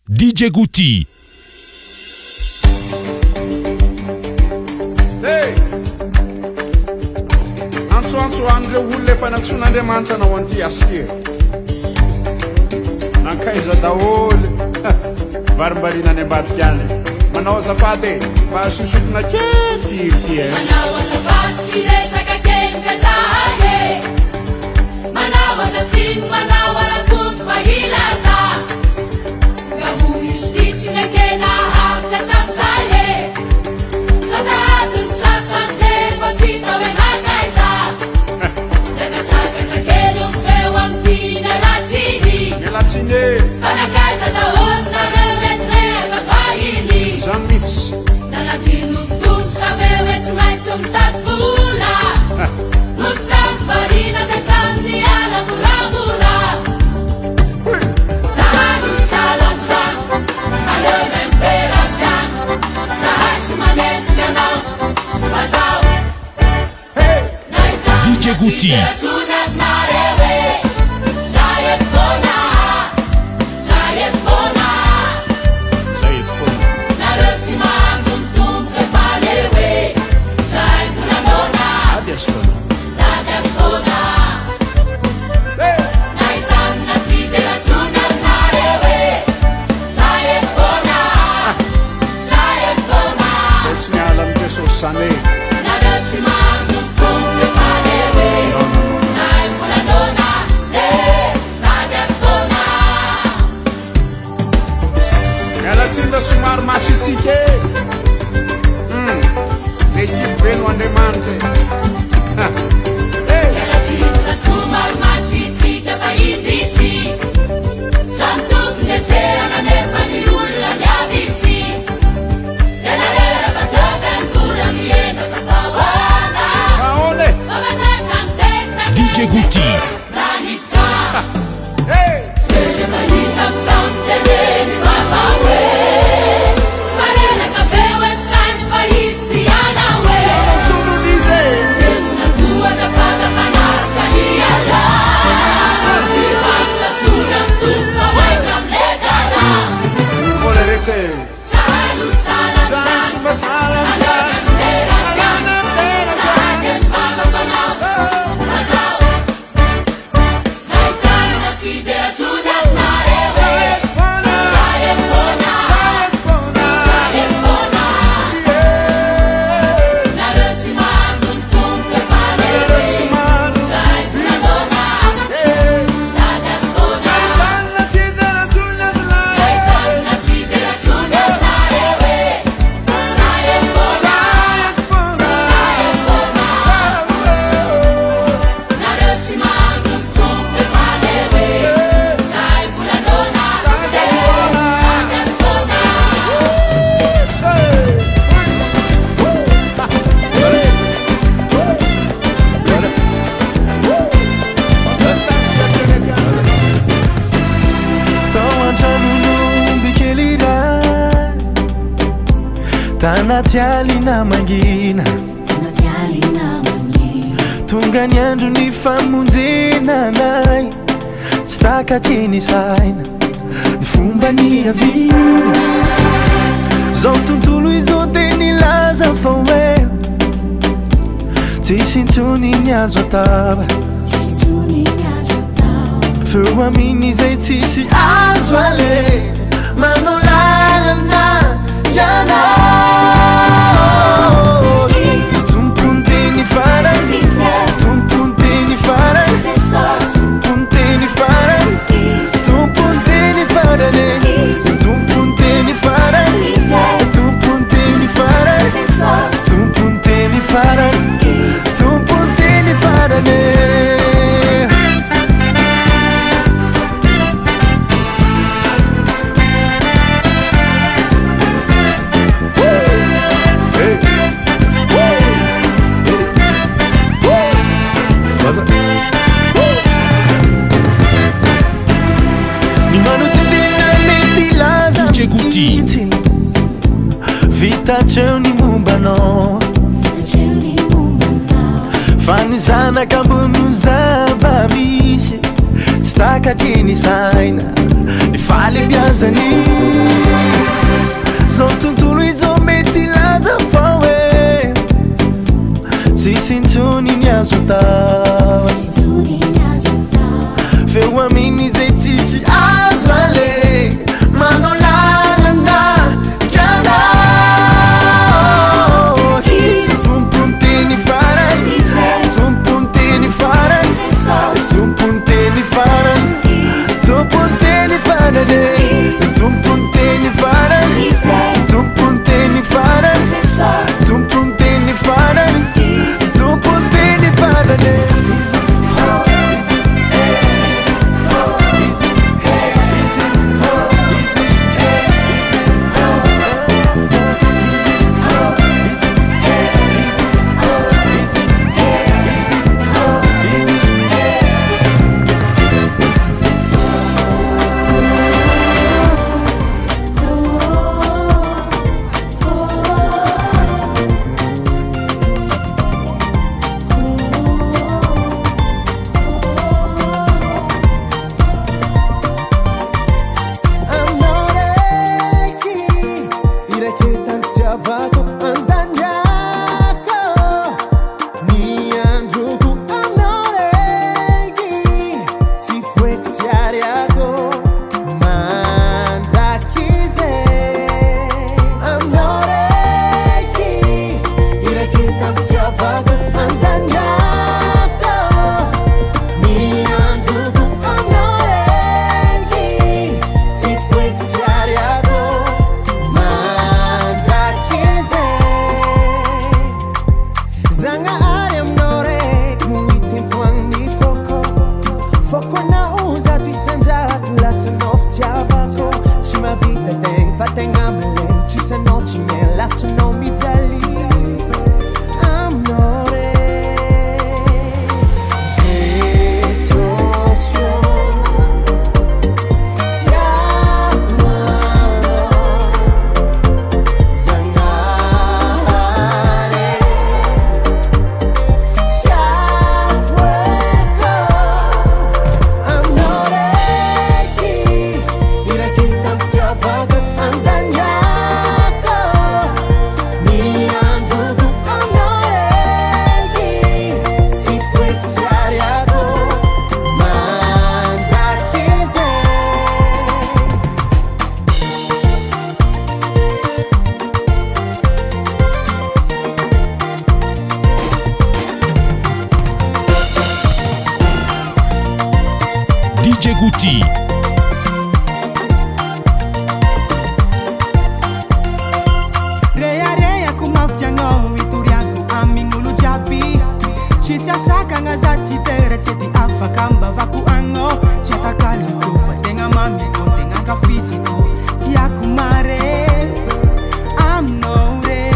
DJ Guti. Hey! Antso andre ulle fa natsun'Andriamanitra nao anty asty. Nankaiza daholo varimbarina any ambadiky any. Manao azafady mba sosofina kely ty Manao azafady firesaka kely kazahay. Manao azatsiny manao arafontsy fa ilaza. Gamo isititsiny akena havitra hatramin'izay. Sasady ny sasany fa tsy tao enankaiza. Drakadrakaza kely eo feo amin'ny mialatsiny. Mialatsiny Fanakaiza daholo nareo retirehaka vahiny. zany mihitsy. Naladino tono sameo e tsy maintsy mitady vola. Mody samy varina dia samy niala moramora. Zahay ny salan'izany, aleo ny mperazany. Zahay tsy manenjika anao, fa zaho DJ Guti. nahijanona azy nareo e. Zahay eto foana, zahay eto foana. Zay eto foana. Nareo tsy mahandro ny tomboka faleo e. Zahay mbola nona, Ady azy foana. dady azy foana. Hey! Nahijanona tsy dia ratsona azy nareo e. Zahay eto foana, zahay eto foana. Zay tsy miala amin'ny Jesosy zany e. Nareo tsy mahandro ny tomboka faleo e. Zahay mbola nona, dady azy foana. Mialatsinda somary masitsika e. Ekipe be no Andriamanitra e. Hey! Mialatsindra somary masitsika fa indrisy. Zany tokony etsehana nefa ny olona miavitsy. Ianarera vataka ny mbola miendaka fahoana. Mahole! Mampatratra ny testa DJ Guti. ranika. Hey! Rehefa hitako tamin'ny tele ny vaovao e. Marenaka feo e misainy fa izy tsy anao e. Solon'izy e. Desina tohatra fatafanarika ny ala. Tsy fantatsona mitombo fa hoaina amletrana. Mbola rehetra e. Zahay no Zany salan'izany. tsy mba salan'izany. Alana ny terazany. Zahay dia ny famakanao. Fa zaho nahijanona tsy dia ratsona azy nareo e. Zahay eto foana, zahay eto foana. Nareo tsy mahandro ny tomboka faleo e. Zahay mbola nona, dady azy foana. Nahijanona tsy dia ratsona azy nareo e. Zahay eto foana, zahay eto foana. Nareo tsy mahandro ny tomboka faleo e. Zahay mbola nona, dady azy foana. Tao an-tranon'omby kely iray tanaty alina mangina. Tonga ny andro ny famonjenanay tsy takatry ny saina ny fomba ny avina. Zao tontolo izao dia nilaza fa hoe tsisy intsony ny azo atao. Feo aminy izay tsisy azo ale manao lalana ianao. Tompony teny farany, tompony teny farany, tompony teny farany, tompony teny farany, tompony teny farany, tompony teny farany, tompony teny farany, tompony teny farany. Ny manodidina mety laza DJ Guti. mihitsy. Vitatreo ny mombanao. Fa ny zanaka ambony zava-misy tsy takatry ny saina ny falembiazany. tsintsony ny azo atao feo aminy zay tsisy azo ale manao lalana kianao tompony teny farany tompony teny farany tompony teny farany tompony teny farany tompony teny farany tompony teny farany tompony teny farany tompony teny farany DJ Guti. Rea kumafiango ituriako amingulu jabi Chisia saka ngaza chitera cheti afa kamba vaku ango Chata kaliko fatenga mami kotenga ka físico Tiaku mare amnore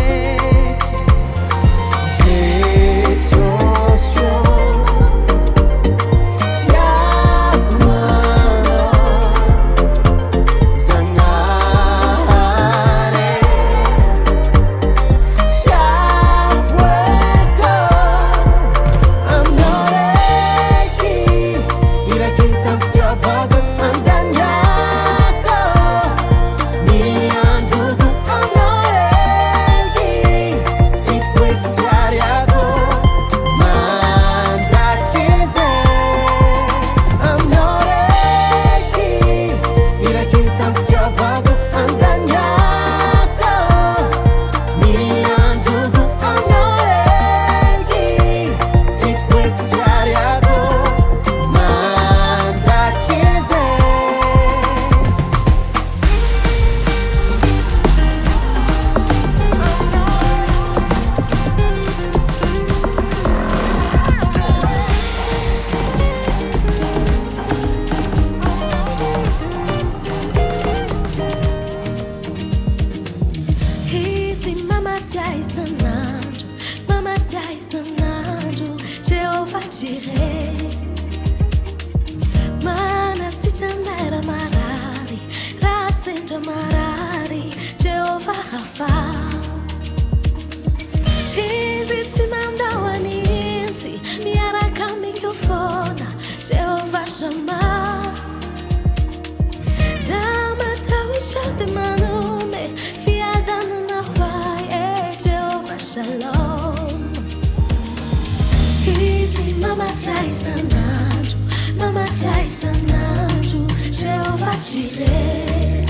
Sanandro, Jehovah Jireh.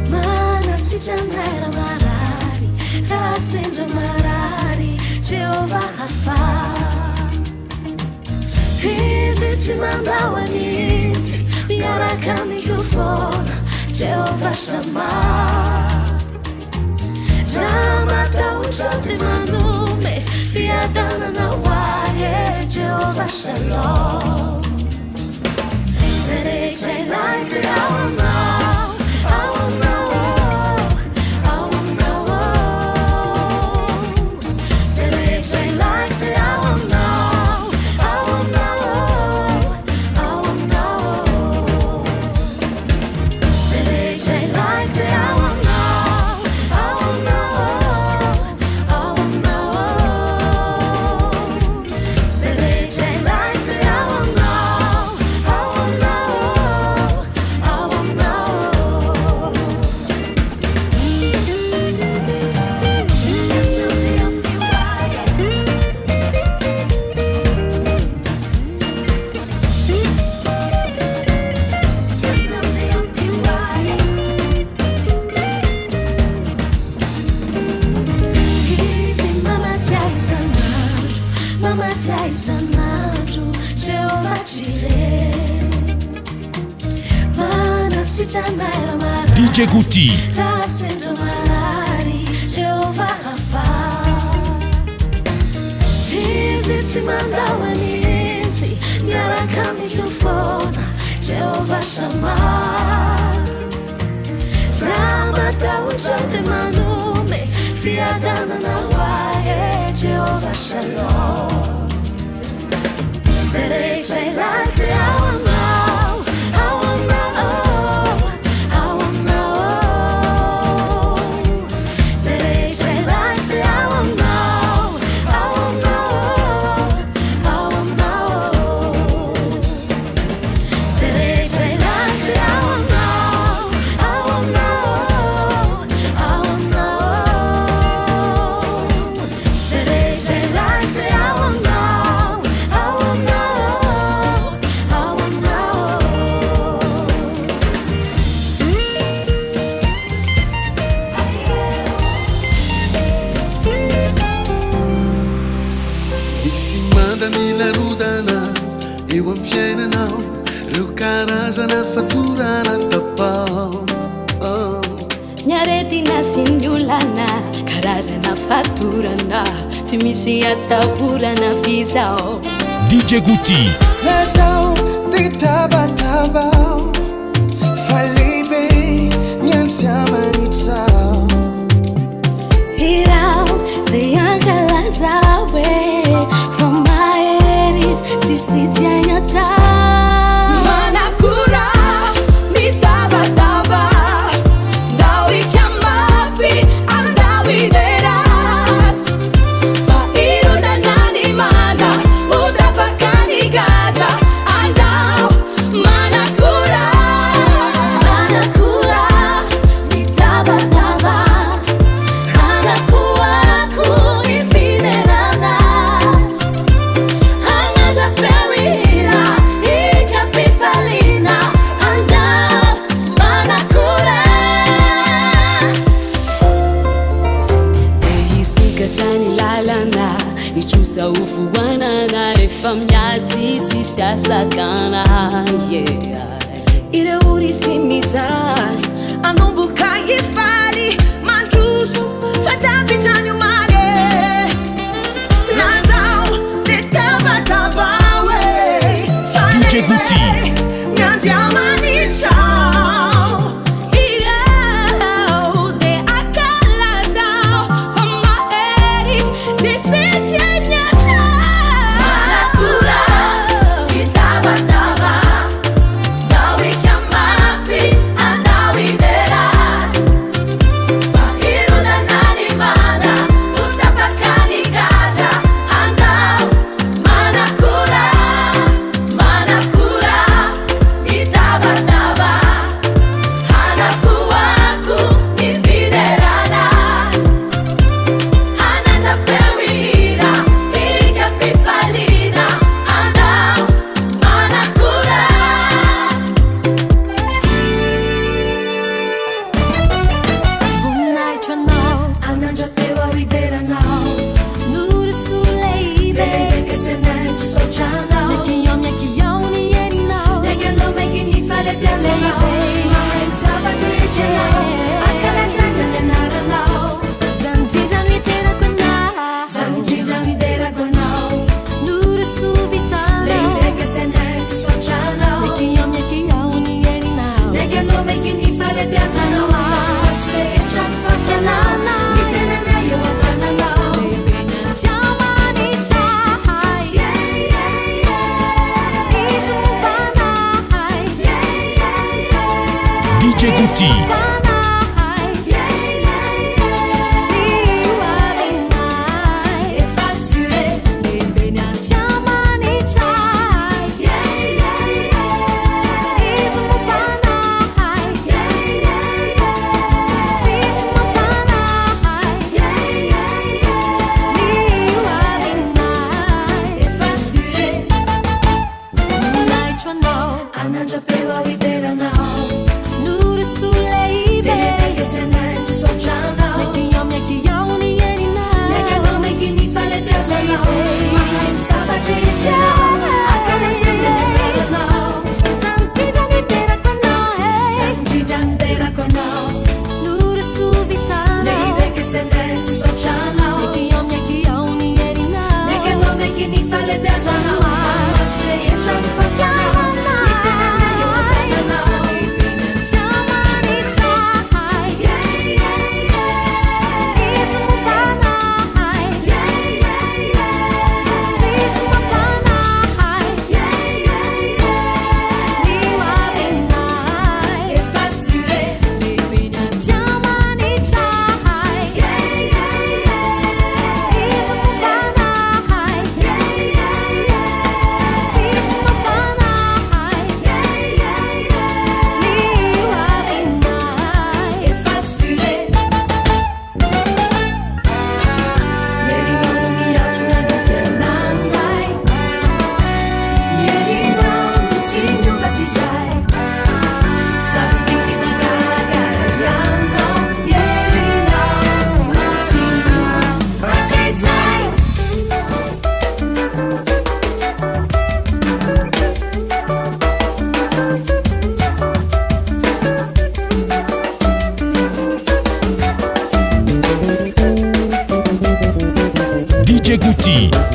Mana sijanera marari, rasendra marari, Jehovah Rafa. Hizi simambawa niti, yarakani kufona, Jehovah Shammah. Jamata uchante manume, fiadana na waye, Jehovah Shalom. Serei jai like the hour now, hour now, hour now. Serei jai like the hour now, hour now, hour now. Serei jai like the hour now, hour now, hour now. Serei jai like the hour now, hour now, hour now. Mama sai sanado, Jehovah Jireh. Mana si janela marari, DJ Guti. rasendra marari, Jehovah Rafa. Hizi simandawa nisi, miaraka mikrofona, Jehovah Shammah. Jamata uchante manume, fiadana na wae, Jehovah Shalom. Serei jai like the hour now, hour now, hour now. Serei jai like the hour now, hour now, hour now. Serei jai like the hour now, hour now, hour now. Serei jai like the hour now, hour now, hour now. Misy manda milarodana eo amin'ny fiainanao, reo karazana fatorana tapao. Nyaretina sindiolana, karazana fatorana, tsy misy atahorana vizao. DJ Guti. Lazao ditabataba falehibe ny anjamanitsao. Hirao dia ankalazao fa maheris tsisy tsy aina tao. Manakura mitabataba, ndao ikamafy andao ideras. Fa irodanani mana utapakani gata andao. Manakura, manakura mitabataba, anakuaku ifineranas. Anajapewira ikapifalina andao. Manakura eisikajani lalana, nichusa ufuwanana refa mnyasi tishasakana. Ire uri simitari anumbuka yifali mandusu fatapitani umale. Lazao ditabawe DJ Guti. Nyandamani chao. Irao de akalazao fa maeris tisitianyata. Manakura itabataba, ndawi kamafi anda Guti. DJ Guti.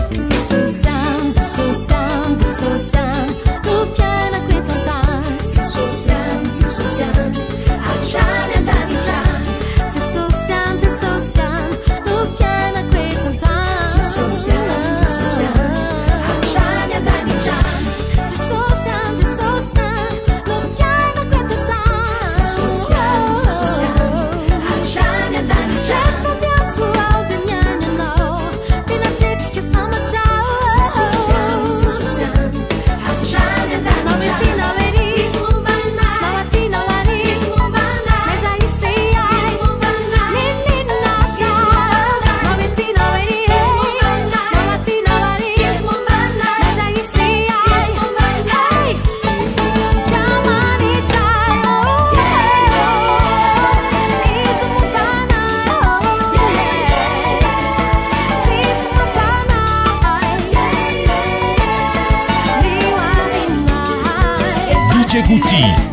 DJ Guti.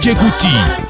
DJ Guti.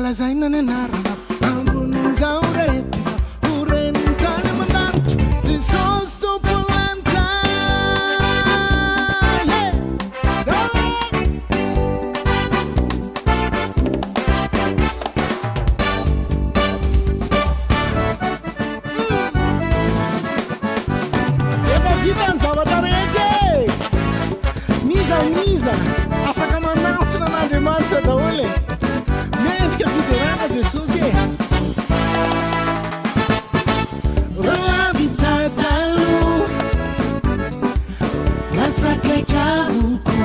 lazaina ny anarana ambon'izao rehetra izao oreniny tany aman-danitra Jesosy tompolanitra efa vitany zavatra rehetra miza afaka manaotsina n'Andriamanitra daholo mendrika fiderana Jesosy relavitra taloha lasakaiky avoko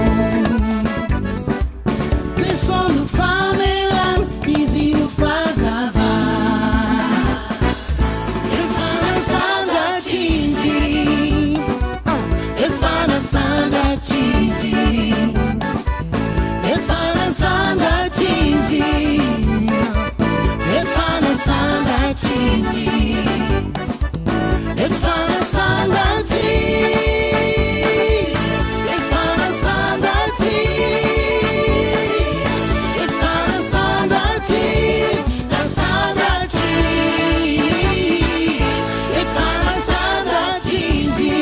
Jesosy no famelana izy no fazava efa nasandratra izy efa nasandratra izy efa nasandratra izy efa nasandratra izy efa nasandratra izy efa nasandratra izy efa nasandratra izy nasandratra izy efa nasandratra izy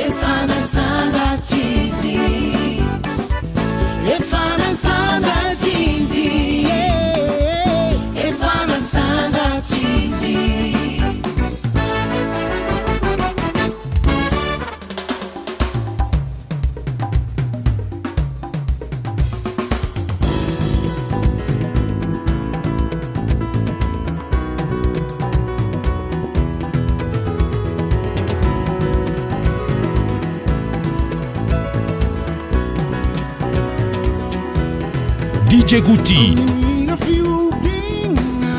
efa nasandratra izy efa nasandratra izy efa nasandratra izy DJ Guti. Amiga fiubina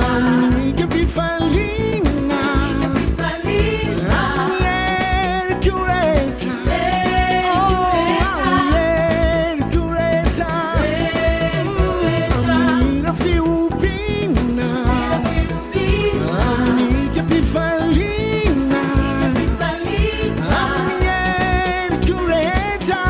amiga bifalina amiga cureta amiga cureta amiga fiubina amiga bifalina amiga cureta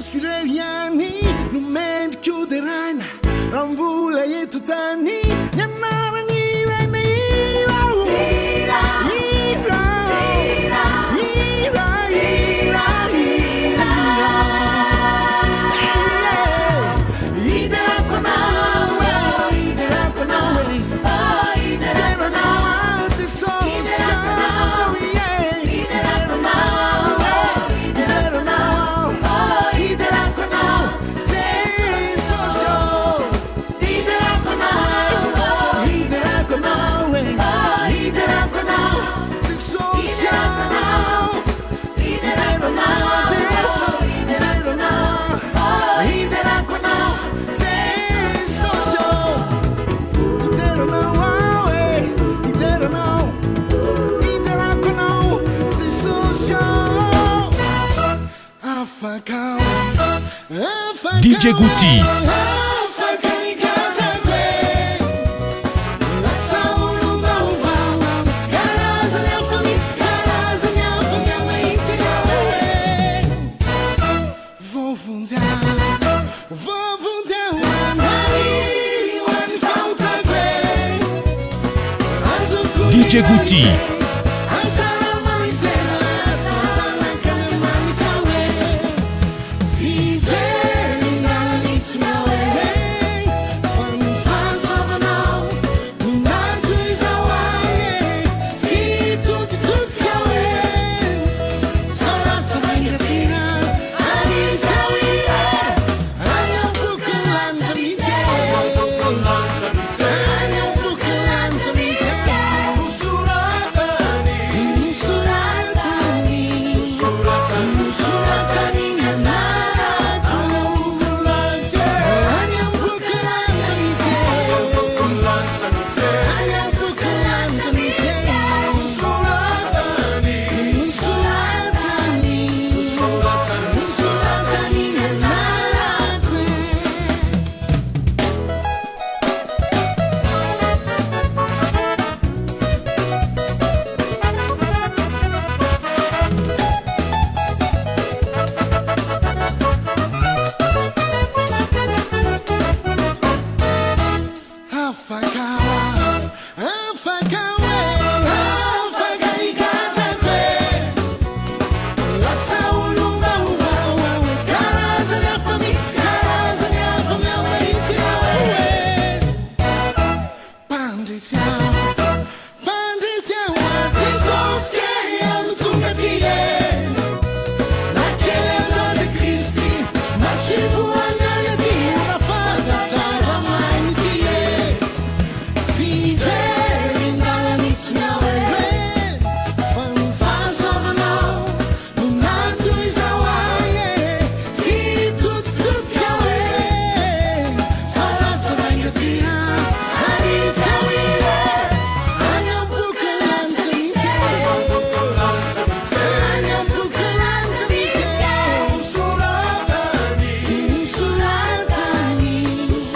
Sireliani no mende chiuderai rambula e tutani nyanara nira nira ira ira ira ira ira konawe idera nawe so DJ Guti. DJ Guti. See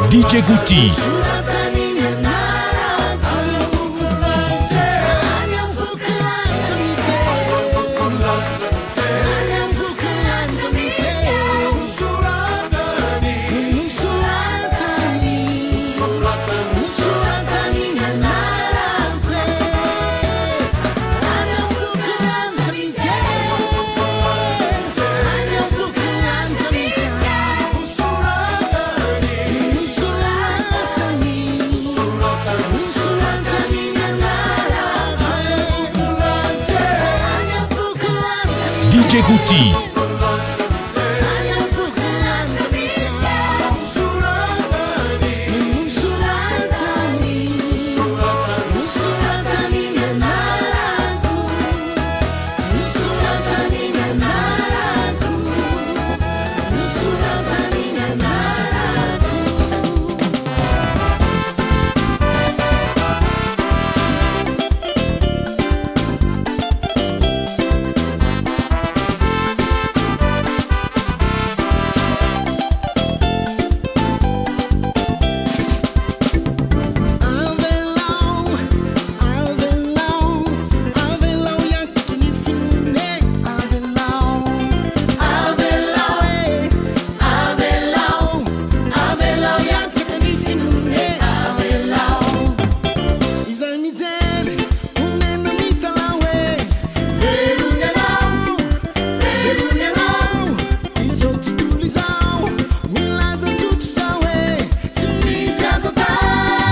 DJ Guti. DJ Guti.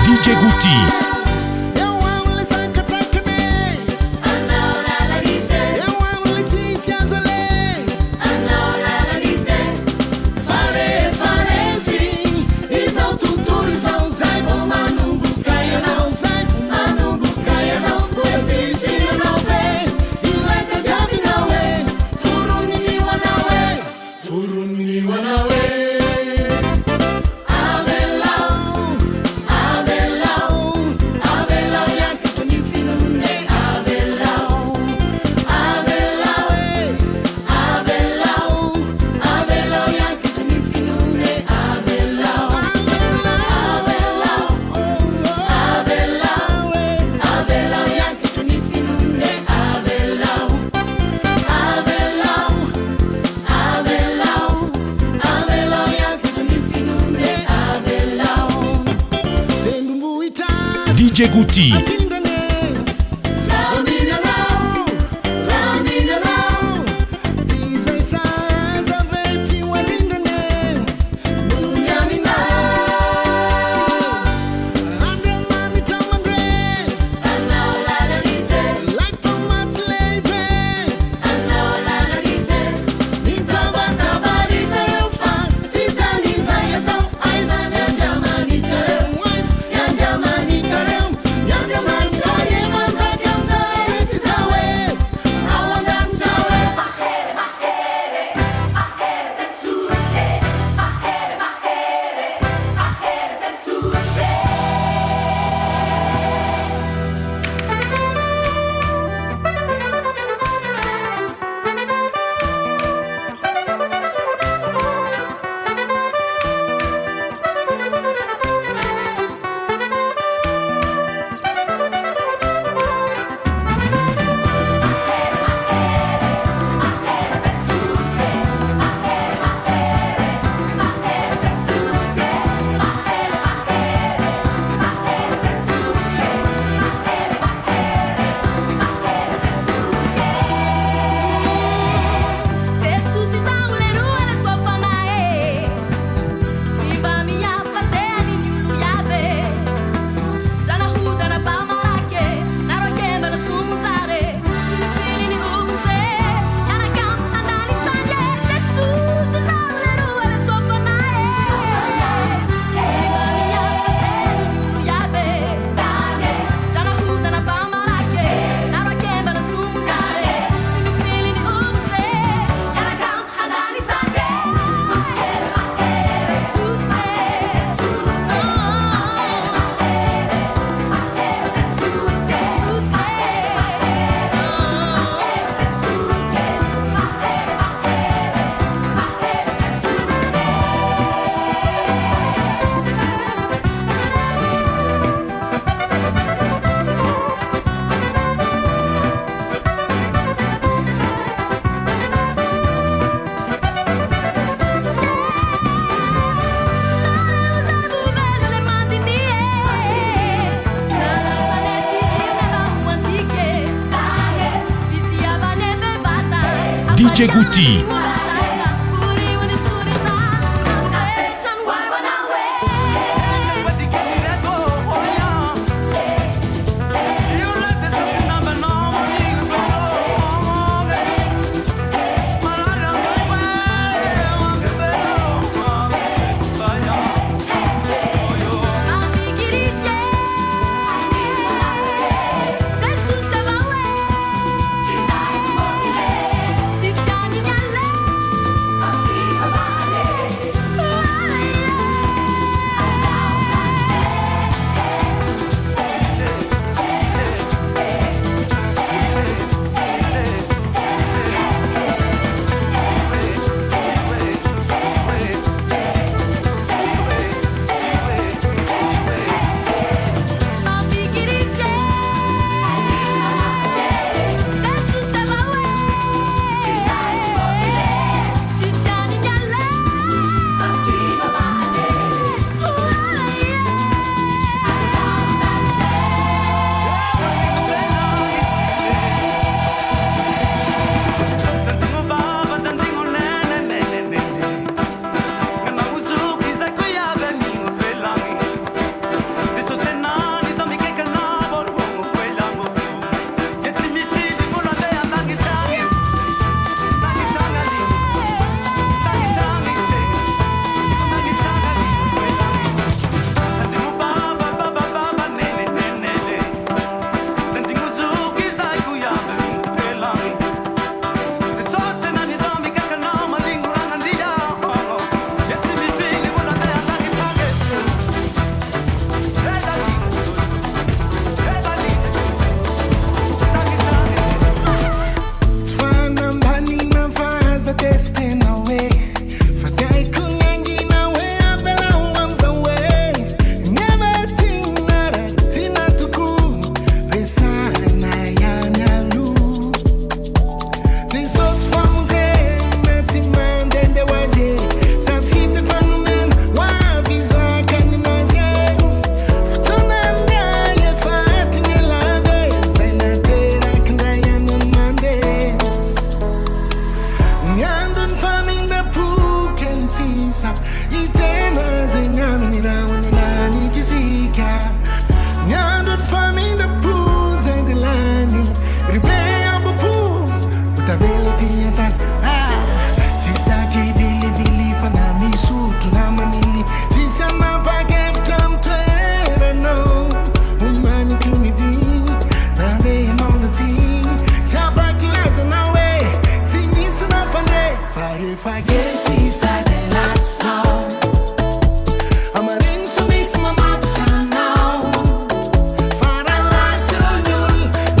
DJ Guti. DJ Guti. Yandamani DJ Guti.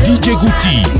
DJ Guti.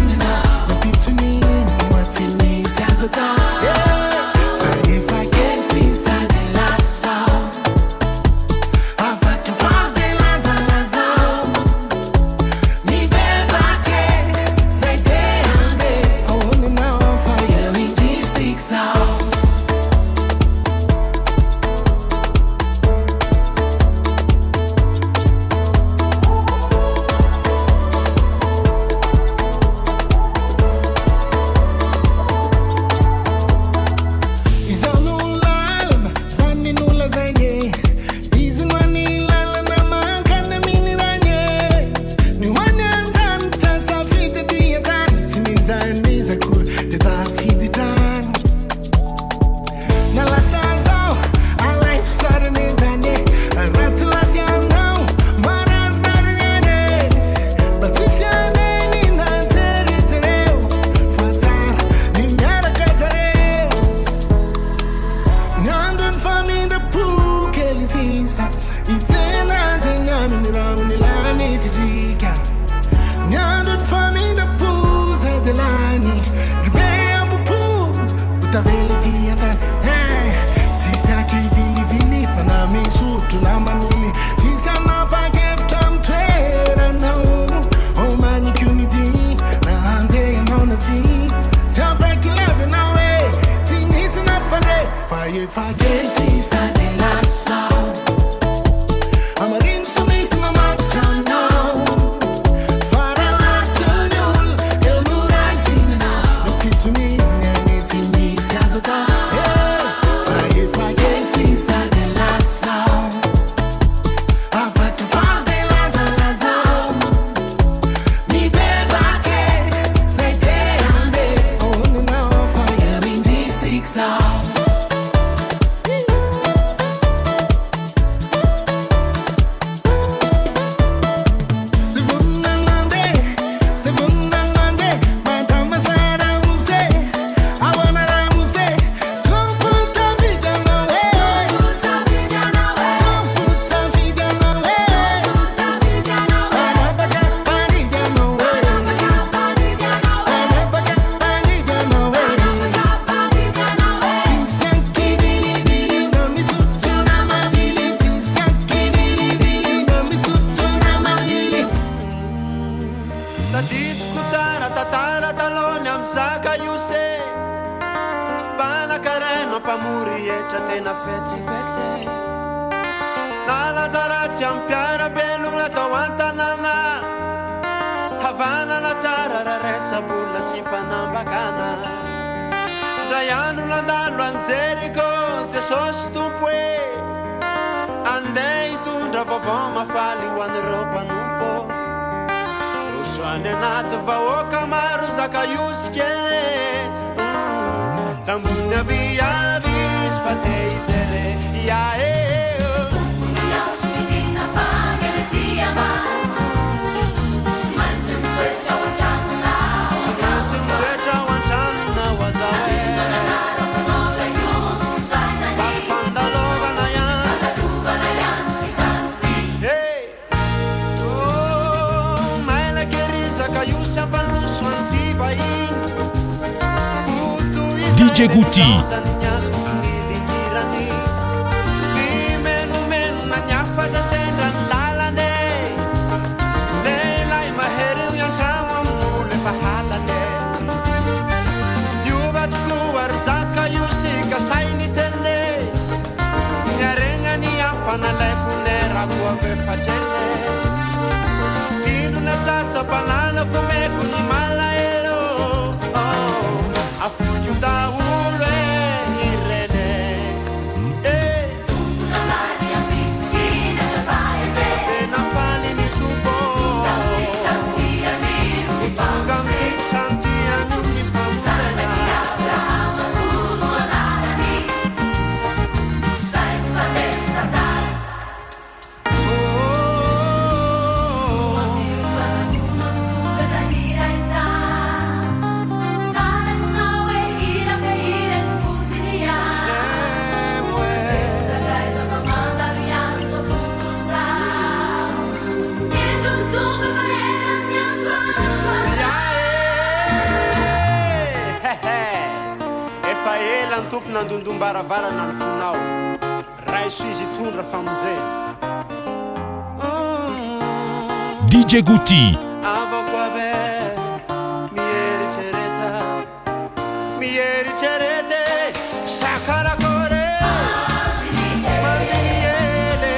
If I can see something like sound, I'm a ring so miss my mouth down now. For a last soul, you'll move right in now. Look into me and it's tatara talony amy zaka io se Panakareno mpamory etra tena fetsifetse Nalaza ratsy amy mpiarabelo natao an-tanàna Havana na tsara raresabola sy fanambakana Ray andro nandalo anjeriko Jesosy tompo e Andeha hitondra vaovao mafaly ho an'ireo mpanompo Rosoany anaty vahoaka maro zaka iosikele Tambony aviavy izy fa te hijere iae DJ Guti. Banana come con i malaelo a fuggio da urle il rene una mania pischina se vai e na fali mi tubo mi fanno sala Abraham uno narani sai fate tatare Tompony nandondom-baravarana ny fonao raha iso izy hitondra famonjena DJ Guti. avako abe mieritrerete sakarakore mandiniele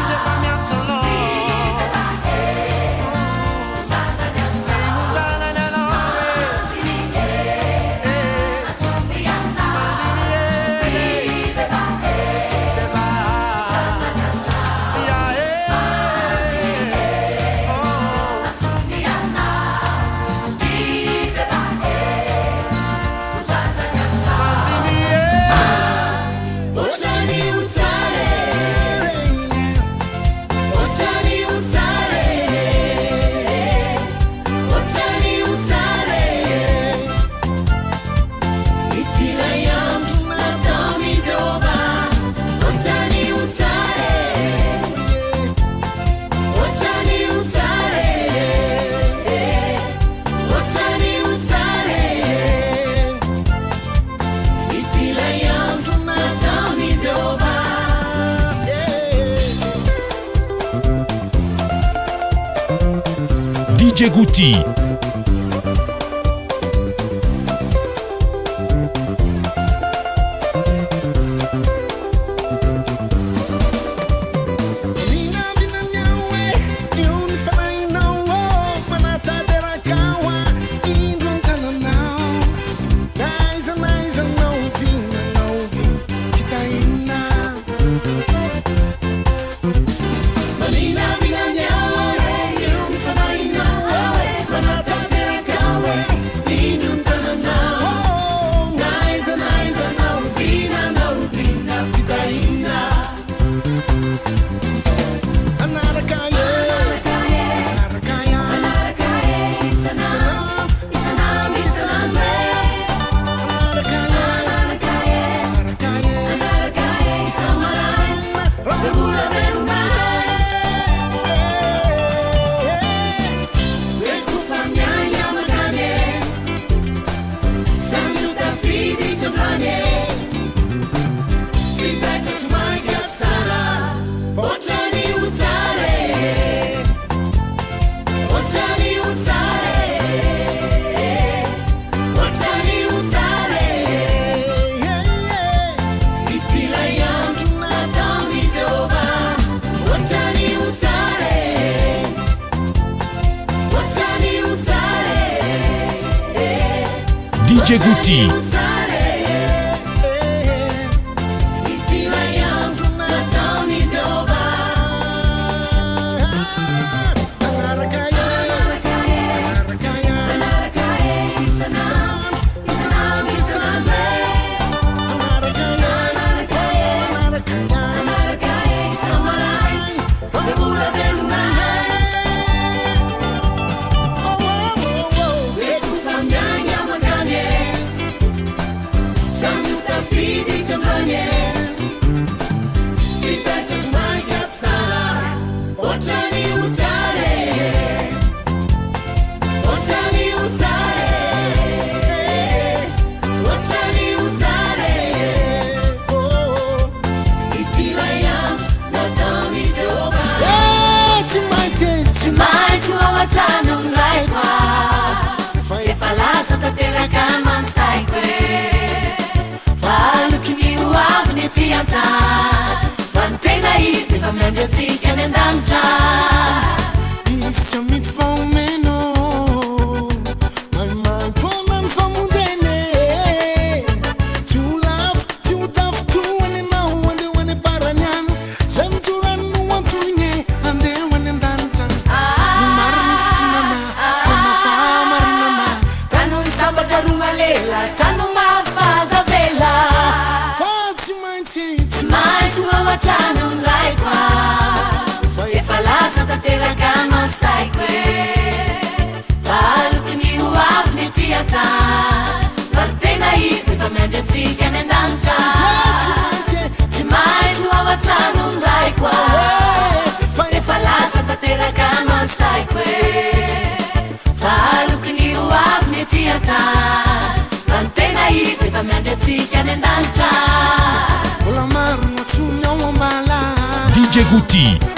izy fa miasono zanany anao DJ Guti. Manina, DJ Guti. DJ Guti.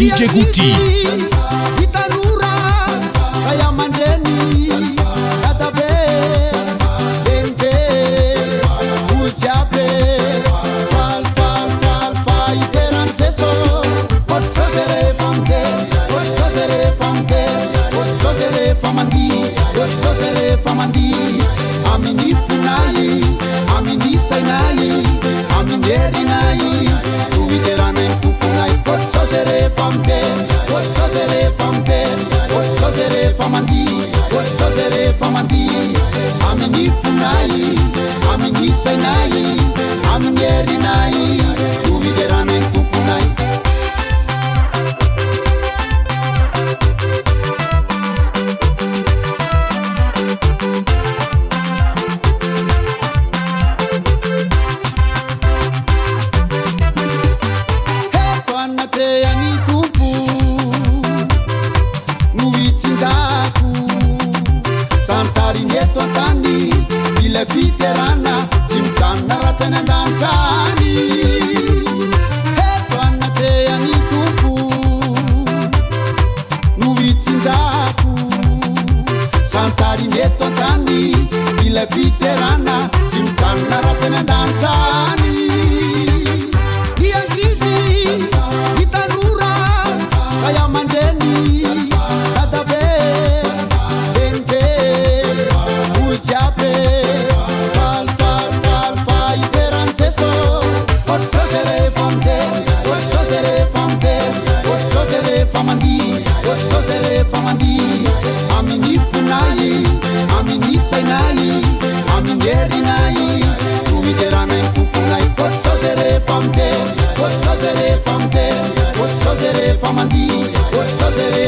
DJ Guti. Famandi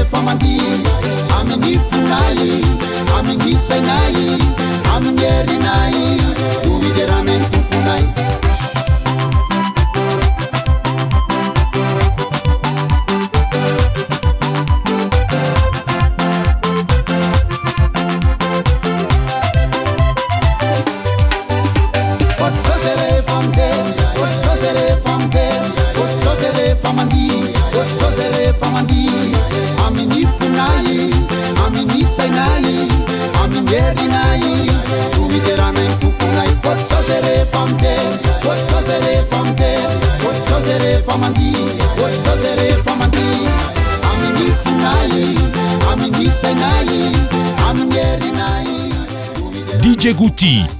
rehefa mandihy amin'ny fonay amin'ny sainay amin'ny erinay hoviderana ny tomponay amin'ny fonay amin'ny sainay amin'ny erinay hoviderana ny tomponay ohatsao zay rehefa mitery ohatsao zay rehefa mitery ohatsao zay rehefa mandihy ohatsao zay rehefa mandihy amin'ny fonay amin'ny sainay amin'ny erinay DJ Guti.